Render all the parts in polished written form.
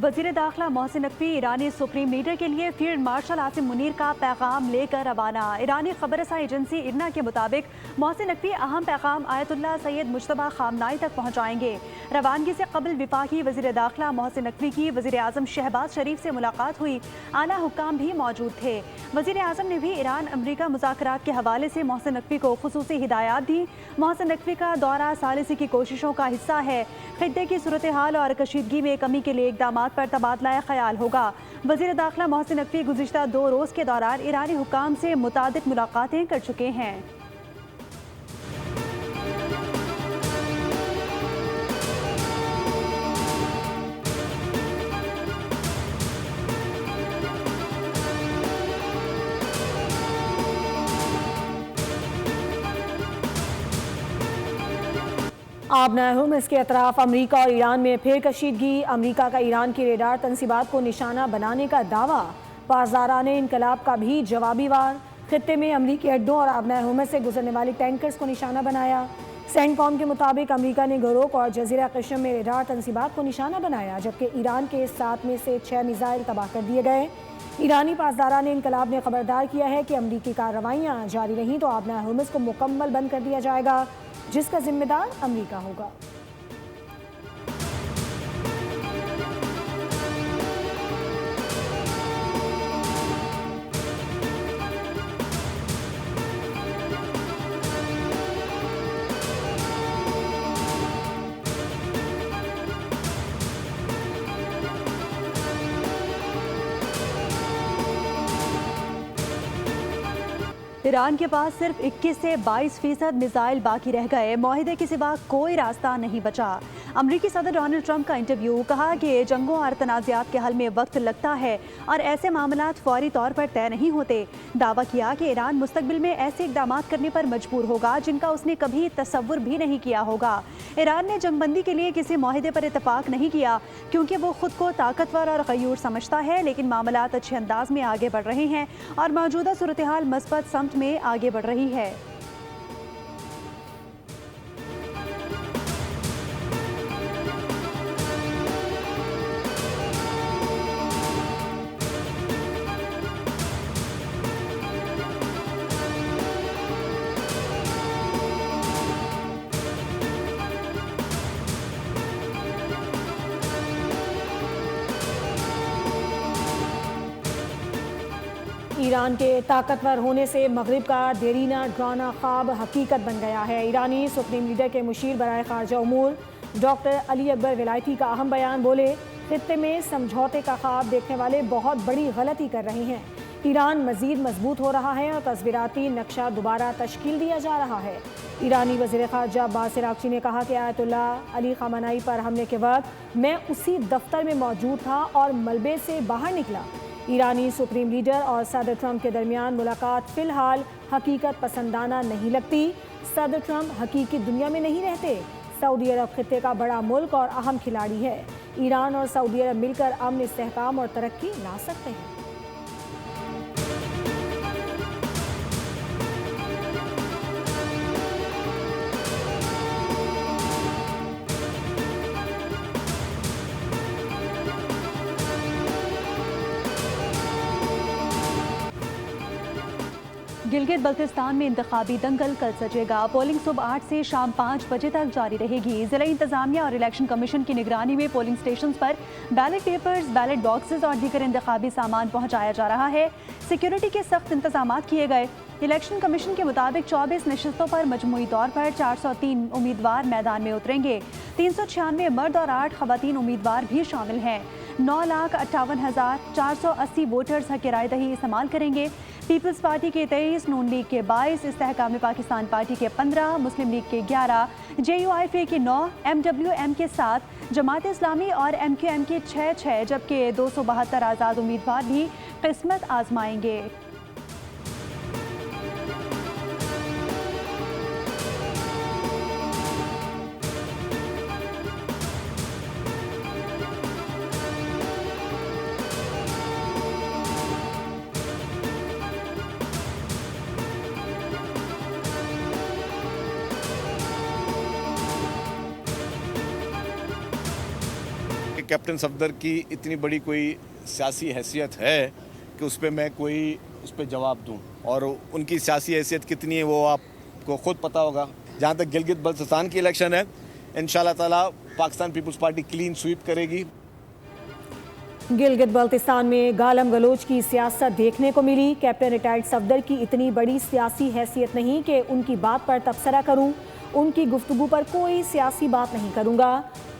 वजीर दाखिला मोहसिन नकवी ईरानी supreme leader के लिए फील्ड मार्शल आसिम मुनीर का पैगाम लेकर रवाना। ईरानी खबरसा एजेंसी इरना के मुताबिक मोहसिन नकवी अहम पैगाम आयतुल्लाह सैयद मुज्तबा खामनाई तक पहुँचाएंगे। रवानगी से कबल विफाकी वजीर दाखिला मोहसिन नकवी की वजीर आज़म शहबाज शरीफ से मुलाकात हुई। आला हुक्काम भी मौजूद थे। वजीर आज़म ने भी ईरान अमरीका मुज़ाकरात के हवाले से मोहसिन नकवी को खुसूसी हिदायत दी। मोहसिन नकवी का दौरा सालिसी की कोशिशों का हिस्सा है। खित्ते की सूरत हाल और कशीदगी में कमी के लिए इकदाम पर तबादला ख्याल होगा। वजीर दाखिला मोहसिन नकवी गुज़िश्ता 2 रोज़ के दौरान ईरानी हुक्काम से मुतादिद मुलाकातें कर चुके हैं। आबना हुर्मुज़ के अतराफ अमरीका और ईरान में फिर कशीदगी। अमरीका का ईरान की रेडार तनसीबात को निशाना बनाने का दावा। पासदाराने इनकलाब का भी जवाबी वार। खित्ते में अमरीकी अड्डों और आबना हुर्मुज़ से गुजरने वाली टैंकर्स को निशाना बनाया। सेंटकॉम के मुताबिक अमरीका ने गरोक और जजीरा कश्म में रेडार तनसीबात को निशाना बनाया, जबकि ईरान के 7 में से 6 मिसाइल तबाह कर दिए गए। ईरानी पासदारान इनकलाब ने खबरदार किया है कि अमरीकी कार्रवाइयाँ जारी रहीं तो आबना हुर्मुज़ को मुकम्मल बंद कर दिया जाएगा, जिसका जिम्मेदार अमरीका होगा। ईरान के पास सिर्फ 21 से 22% मिसाइल बाकी रह गए। मुआहिदे के सिवा कोई रास्ता नहीं बचा। अमरीकी सदर डोनाल्ड ट्रंप का इंटरव्यू। कहा कि जंगों और तनाज़ात के हल में वक्त लगता है और ऐसे मामलात फौरी तौर पर तय नहीं होते। दावा किया कि ईरान मुस्तकबिल में ऐसे इकदाम करने पर मजबूर होगा जिनका उसने कभी तसव्वुर भी नहीं किया होगा। ईरान ने जंगबंदी के लिए किसी मुआहिदे पर इतफाक नहीं किया क्योंकि वो खुद को ताकतवर और गयूर समझता है, लेकिन मामलात अच्छे अंदाज में आगे बढ़ रहे हैं और मौजूदा सूरत हाल मस्बत समत में आगे बढ़ रही है। ईरान के ताकतवर होने से मगरिब का देरीना डराना ख्वाब हकीकत बन गया है। ईरानी सुप्रीम लीडर के मुशीर बराए खारजा उमूर डॉक्टर अली अकबर विलायती का अहम बयान। बोले, खित्ते में समझौते का ख्वाब देखने वाले बहुत बड़ी गलती कर रहे हैं। ईरान मजीद मजबूत हो रहा है और तस्वीराती नक्शा दोबारा तश्कील दिया जा रहा है। ईरानी वज़ीर ख़ारजा अब्बास अराग़ची ने कहा कि आयतुल्लाह अली ख़ामेनी पर हमले के वक्त मैं उसी दफ्तर में मौजूद था और मलबे से बाहर निकला। ईरानी सुप्रीम लीडर और सदर ट्रंप के दरमियान मुलाकात फ़िलहाल हकीकत पसंदाना नहीं लगती। सदर ट्रंप हकीकी दुनिया में नहीं रहते। सऊदी अरब खित्ते का बड़ा मुल्क और अहम खिलाड़ी है। ईरान और सऊदी अरब मिलकर अमन, इस्तेहकाम और तरक्की ला सकते हैं। गिलगित बल्तिस्तान में इंतखाबी दंगल कल सजेगा। पोलिंग सुबह 8 से शाम 5 बजे तक जारी रहेगी। जिला इंतजामिया और इलेक्शन कमीशन की निगरानी में पोलिंग स्टेशन पर बैलेट पेपर्स, बैलेट बॉक्सेस और दीगर इंतखाबी सामान पहुंचाया जा रहा है। सिक्योरिटी के सख्त इंतजाम किए गए। इलेक्शन कमीशन के मुताबिक 24 नशिस्तों पर मजमूई तौर पर 403 उम्मीदवार मैदान में उतरेंगे। 396 मर्द और 8 खवातीन उम्मीदवार भी शामिल हैं। 9,58,480 वोटर्स हक राय दही इस्तेमाल करेंगे। पीपल्स पार्टी के 23, नून लीग के 22, इस्तेहकाम पाकिस्तान पार्टी के 15, मुस्लिम लीग के 11, JUIF के 9, MWM के 7, जमात इस्लामी और MQM के 6, जबकि 272 आज़ाद उम्मीदवार भी किस्मत आजमाएंगे। कैप्टन सफदर की इतनी बड़ी कोई सियासी हैसियत है कि उस पर मैं कोई उस पर जवाब दूं, और उनकी सियासी हैसियत कितनी है वो आपको खुद पता होगा। जहाँ तक गिलगित बल्तिस्तान की इलेक्शन है, इंशाल्लाह ताला पाकिस्तान पीपल्स पार्टी क्लीन स्वीप करेगी। गिलगित बल्तिस्तान में गालम गलोच की सियासत देखने को मिली। कैप्टन रिटायर्ड सफदर की इतनी बड़ी सियासी हैसियत नहीं कि उनकी बात पर तबसरा करूं। उनकी गुफ्तगू पर कोई सियासी बात नहीं करूंगा।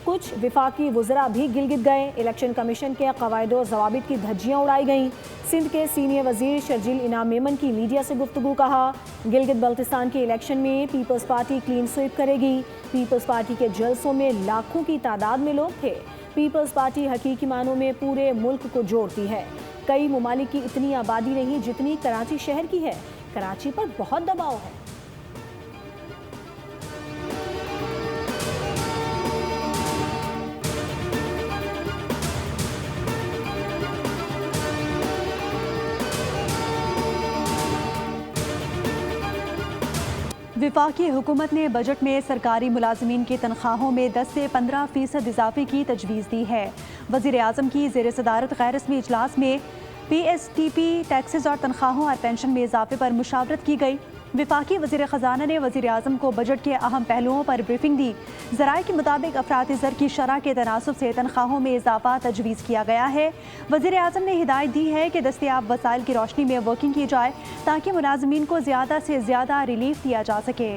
कुछ विफाकी वज़रा भी गिलगित गए। इलेक्शन कमीशन के क़वायद और ज़वाबित की धज्जियाँ उड़ाई गईं। सिंध के सीनियर वज़ीर शर्जील इनाम मेमन की मीडिया से गुफ्तगू। कहा, गिलगित बल्तिस्तान के इलेक्शन में पीपल्स पार्टी क्लीन स्वीप करेगी। पीपल्स पार्टी के जलसों में लाखों की तादाद में लोग थे। पीपल्स पार्टी हकीकी मानों में पूरे मुल्क को जोड़ती है। कई ममालिक की इतनी आबादी नहीं जितनी कराची शहर की है। कराची पर बहुत दबाव है। विफाकी हुकूमत ने बजट में सरकारी मुलाजमीन की तनख्वाहों में 10 से 15% इजाफे की तजवीज़ दी है। वज़ीर आज़म की ज़ेर सदारत गैर रस्मी इजलास में PSTP टैक्सेस और तनख्वाहों और पेंशन में इजाफे पर मुशावरत की गई। विफाकी वज़ीर ख़जाना ने वज़ीर आज़म को बजट के अहम पहलुओं पर ब्रीफिंग दी। ज़राए के मुताबिक अफराती ज़र की शरह के तनासुब से तनख्वाहों में इजाफा तजवीज़ किया गया है। वज़ीर आज़म ने हिदायत दी है कि दस्तयाब वसाइल की रोशनी में वर्किंग की जाए ताकि मुलाजमीन को ज़्यादा से ज़्यादा रिलीफ दिया जा सके।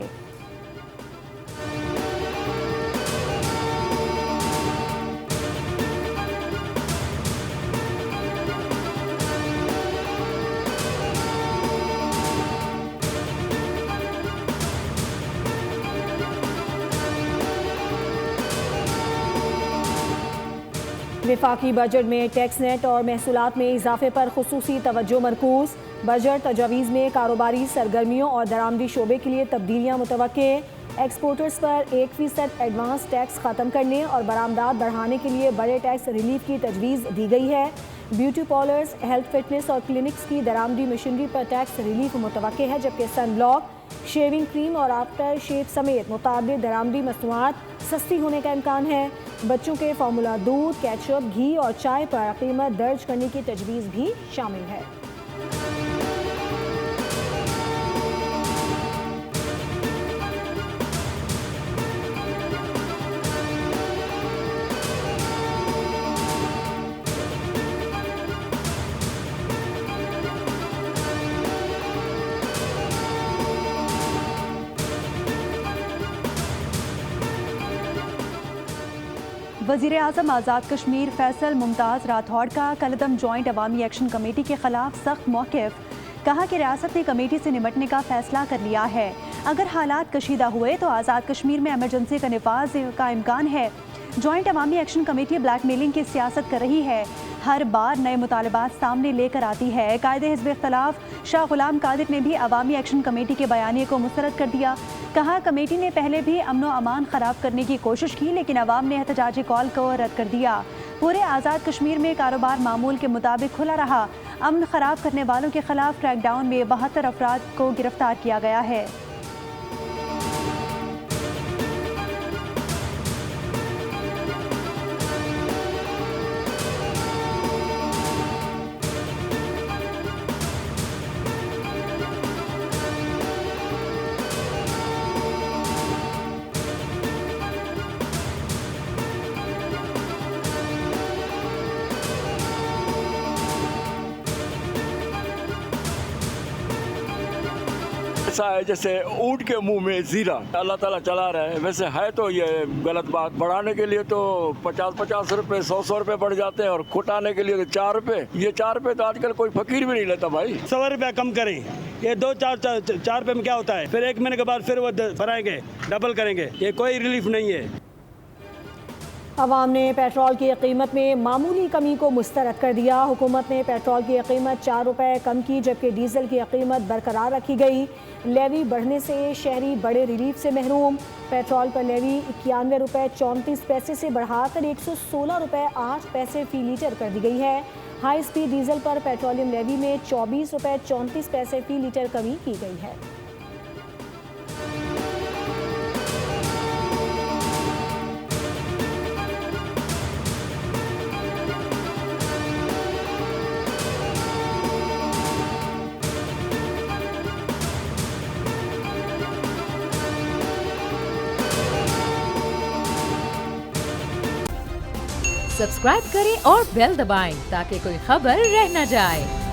विफाकी बजट में टैक्स नेट और महसूलात में इजाफे पर खुसूसी तवज्जो मरकूज। बजट तजावीज़ में कारोबारी सरगर्मियों और दरामदी शोबे के लिए तब्दीलियाँ मुतवक्के। एक्सपोर्टर्स पर 1% एडवांस टैक्स ख़त्म करने और बरामदात बढ़ाने के लिए बड़े टैक्स रिलीफ की तजवीज़ दी गई है। ब्यूटी पार्लर्स, हेल्थ फिटनेस और क्लिनिक्स की दरामदी मशीनरी पर टैक्स रिलीफ मुतवक्के है, जबकि सन ब्लॉक, शेविंग क्रीम और आफ्टर शेव समेत मुताबिक दरामदी मसनूआत सस्ती होने का इम्कान है। बच्चों के फार्मूला दूध, केचप, घी और चाय पर कीमत दर्ज करने की तजवीज़ भी शामिल है। वज़ीर आज़म आज़ाद कश्मीर फैसल मुमताज़ राठौड़ का कलदम जॉइंट अवामी एक्शन कमेटी के खिलाफ सख्त मौक़िफ़। कहा कि रियासत ने कमेटी से निपटने का फैसला कर लिया है। अगर हालात कशीदा हुए तो आज़ाद कश्मीर में एमरजेंसी का निफाज का इम्कान है। जॉइंट अवामी एक्शन कमेटी ब्लैकमेलिंग की सियासत कर रही है, हर बार नए मुतालबात सामने लेकर आती है। कायदे हिज़्ब इख्तिलाफ शाह गुलाम कादिर ने भी अवामी एक्शन कमेटी के बयानिए को मुस्तरद कर दिया। कहा, कमेटी ने पहले भी अमनो अमान ख़राब करने की कोशिश की, लेकिन अवाम ने एहतजाजी कॉल को रद्द कर दिया। पूरे आज़ाद कश्मीर में कारोबार मामूल के मुताबिक खुला रहा। अमन ख़राब करने वालों के खिलाफ क्रैकडाउन में 72 अफराद को गिरफ्तार किया गया है। ऐसा है जैसे ऊँट के मुंह में जीरा, अल्लाह ताला चला रहा है। वैसे है तो ये गलत बात। बढ़ाने के लिए तो 50-50 रुपए 100 रुपए बढ़ जाते हैं और घुटाने के लिए तो 4 रुपए। ये 4 रुपए तो आजकल कोई फकीर भी नहीं लेता भाई। 100 रुपया कम करें, ये 2-4 रुपए में क्या होता है? फिर 1 महीने के बाद फिर वो बढ़ाएंगे, डबल करेंगे। ये कोई रिलीफ नहीं है। अवाम ने पेट्रोल की कीमत में मामूली कमी को मुस्तरद कर दिया। हुकूमत ने पेट्रोल की कीमत 4 रुपये कम की, जबकि डीजल की कीमत बरकरार रखी गई। लेवी बढ़ने से शहरी बड़े रिलीफ से महरूम। पेट्रोल पर लेवी 91 रुपये 34 पैसे से बढ़ाकर 116 रुपये 8 पैसे फ़ी लीटर कर दी गई है। हाई स्पीड डीजल पर पेट्रोलियम लेवी में 24 रुपये 34 पैसे फ़ी लीटर कमी की गई है। सब्सक्राइब करें और बेल दबाएं ताकि कोई खबर रह न जाए।